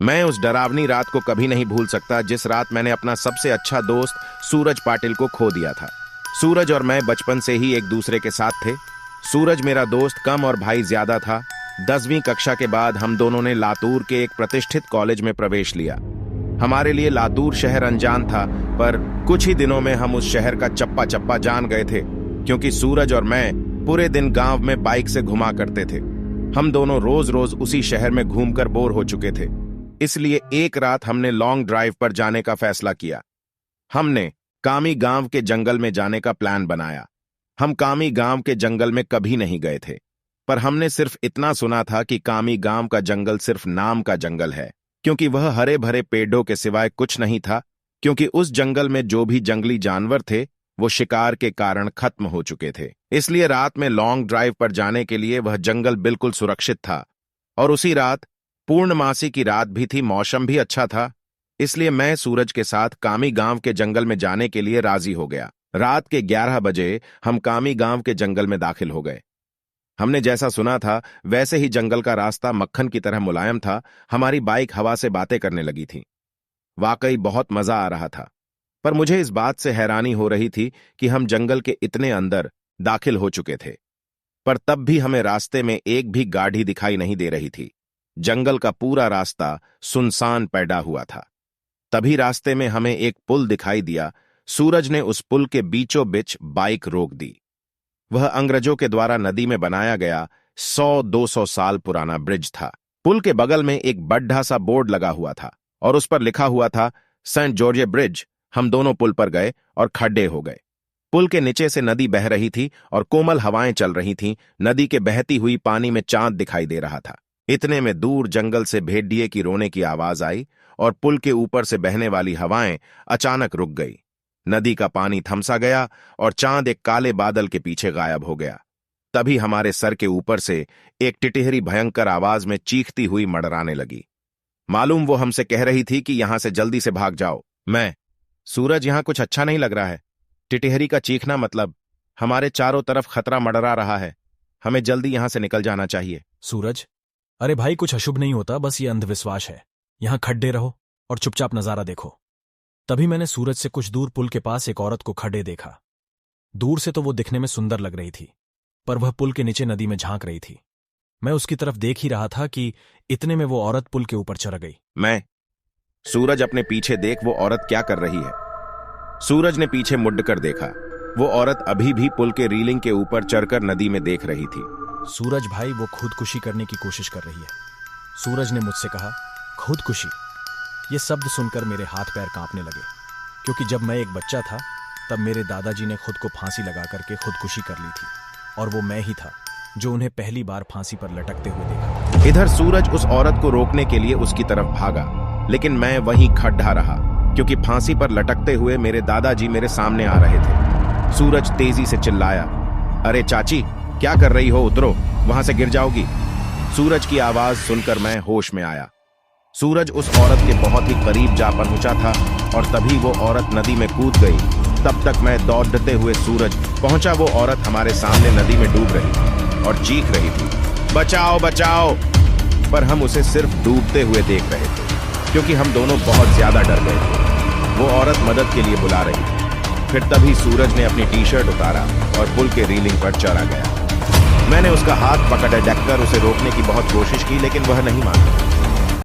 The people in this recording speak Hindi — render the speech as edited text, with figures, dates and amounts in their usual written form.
मैं उस डरावनी रात को कभी नहीं भूल सकता जिस रात मैंने अपना सबसे अच्छा दोस्त सूरज पाटिल को खो दिया था। सूरज और मैं बचपन से ही एक दूसरे के साथ थे। सूरज मेरा दोस्त कम और भाई ज्यादा था। 10वीं कक्षा के बाद हम दोनों ने लातूर के एक प्रतिष्ठित कॉलेज में प्रवेश लिया। हमारे लिए लातूर शहर अनजान था, पर कुछ ही दिनों में हम उस शहर का चप्पा चप्पा जान गए थे, क्योंकि सूरज और मैं पूरे दिन गांव में बाइक से घुमा करते थे। हम दोनों रोज रोज उसी शहर में घूमकर बोर हो चुके थे, इसलिए एक रात हमने लॉन्ग ड्राइव पर जाने का फैसला किया। हमने कामी गांव के जंगल में जाने का प्लान बनाया। हम कामी गांव के जंगल में कभी नहीं गए थे, पर हमने सिर्फ इतना सुना था कि कामी गांव का जंगल सिर्फ नाम का जंगल है, क्योंकि वह हरे भरे पेड़ों के सिवाय कुछ नहीं था, क्योंकि उस जंगल में जो भी जंगली जानवर थे वो शिकार के कारण खत्म हो चुके थे। इसलिए रात में लॉन्ग ड्राइव पर जाने के लिए वह जंगल बिल्कुल सुरक्षित था। और उसी रात पूर्णमासी की रात भी थी, मौसम भी अच्छा था, इसलिए मैं सूरज के साथ कामी गांव के जंगल में जाने के लिए राजी हो गया। रात के 11 बजे हम कामी गांव के जंगल में दाखिल हो गए। हमने जैसा सुना था वैसे ही जंगल का रास्ता मक्खन की तरह मुलायम था। हमारी बाइक हवा से बातें करने लगी थी। वाकई बहुत मजा आ रहा था, पर मुझे इस बात से हैरानी हो रही थी कि हम जंगल के इतने अंदर दाखिल हो चुके थे, पर तब भी हमें रास्ते में एक भी गाड़ी दिखाई नहीं दे रही थी। जंगल का पूरा रास्ता सुनसान पड़ा हुआ था। तभी रास्ते में हमें एक पुल दिखाई दिया। सूरज ने उस पुल के बीचों बीच बाइक रोक दी। वह अंग्रेजों के द्वारा नदी में बनाया गया 100-200 साल पुराना ब्रिज था। पुल के बगल में एक बड़ा सा बोर्ड लगा हुआ था और उस पर लिखा हुआ था सेंट जॉर्ज ब्रिज। हम दोनों पुल पर गए और खड्डे हो गए। पुल के नीचे से नदी बह रही थी और कोमल हवाएं चल रही थीं। नदी के बहती हुई पानी में चांद दिखाई दे रहा था। इतने में दूर जंगल से भेड़िए की रोने की आवाज आई और पुल के ऊपर से बहने वाली हवाएं अचानक रुक गई। नदी का पानी थमसा गया और चांद एक काले बादल के पीछे गायब हो गया। तभी हमारे सर के ऊपर से एक टिटहरी भयंकर आवाज में चीखती हुई मडराने लगी। मालूम वो हमसे कह रही थी कि यहां से जल्दी से भाग जाओ। सूरज, यहां कुछ अच्छा नहीं लग रहा है। टिटहरी का चीखना मतलब हमारे चारों तरफ खतरा मडरा रहा है। हमें जल्दी यहां से निकल जाना चाहिए। सूरज, अरे भाई, कुछ अशुभ नहीं होता, बस ये अंधविश्वास है। यहां खड्डे रहो और चुपचाप नजारा देखो। तभी मैंने सूरज से कुछ दूर पुल के पास एक औरत को खड़े देखा। दूर से तो वो दिखने में सुंदर लग रही थी, पर वह पुल के नीचे नदी में झांक रही थी। मैं उसकी तरफ देख ही रहा था कि इतने में वो औरत पुल के ऊपर चढ़ गई। सूरज, अपने पीछे देख, वो औरत क्या कर रही है। सूरज ने पीछे मुड़कर देखा। वो औरत अभी भी पुल के रीलिंग के ऊपर चढ़कर नदी में देख रही थी। सूरज भाई, वो खुदकुशी करने की कोशिश कर रही है। सूरज ने मुझसे कहा। खुदकुशी? ये शब्द सुनकर मेरे हाथ पैर कांपने लगे, क्योंकि जब मैं एक बच्चा था तब मेरे दादाजी ने खुद को फांसी लगा करके खुदकुशी कर ली थी, और वो मैं ही था जो उन्हें पहली बार फांसी पर लटकते हुए देखा। इधर सूरज उस औरत को रोकने के लिए उसकी तरफ भागा, लेकिन मैं वहीं खड़ा रहा, क्योंकि फांसी पर लटकते हुए मेरे दादाजी मेरे सामने आ रहे थे। सूरज तेजी से चिल्लाया, अरे चाची, क्या कर रही हो? उतरो, वहां से गिर जाओगी। सूरज की आवाज सुनकर मैं होश में आया। सूरज उस औरत के बहुत ही करीब जा पहुंचा था और तभी वो औरत नदी में कूद गई। तब तक मैं दौड़ते हुए सूरज पहुंचा। वो औरत हमारे सामने नदी में डूब रही थी और चीख रही थी, बचाओ बचाओ! पर हम उसे सिर्फ डूबते हुए देख रहे थे, क्योंकि हम दोनों बहुत ज्यादा डर गए थे। वो औरत मदद के लिए बुला रही थी। फिर तभी सूरज ने अपनी टी-शर्ट उतारा और पुल के रीलिंग पर चढ़ा गया। मैंने उसका हाथ पकड़ कर उसे रोकने की बहुत कोशिश की, लेकिन वह नहीं माना।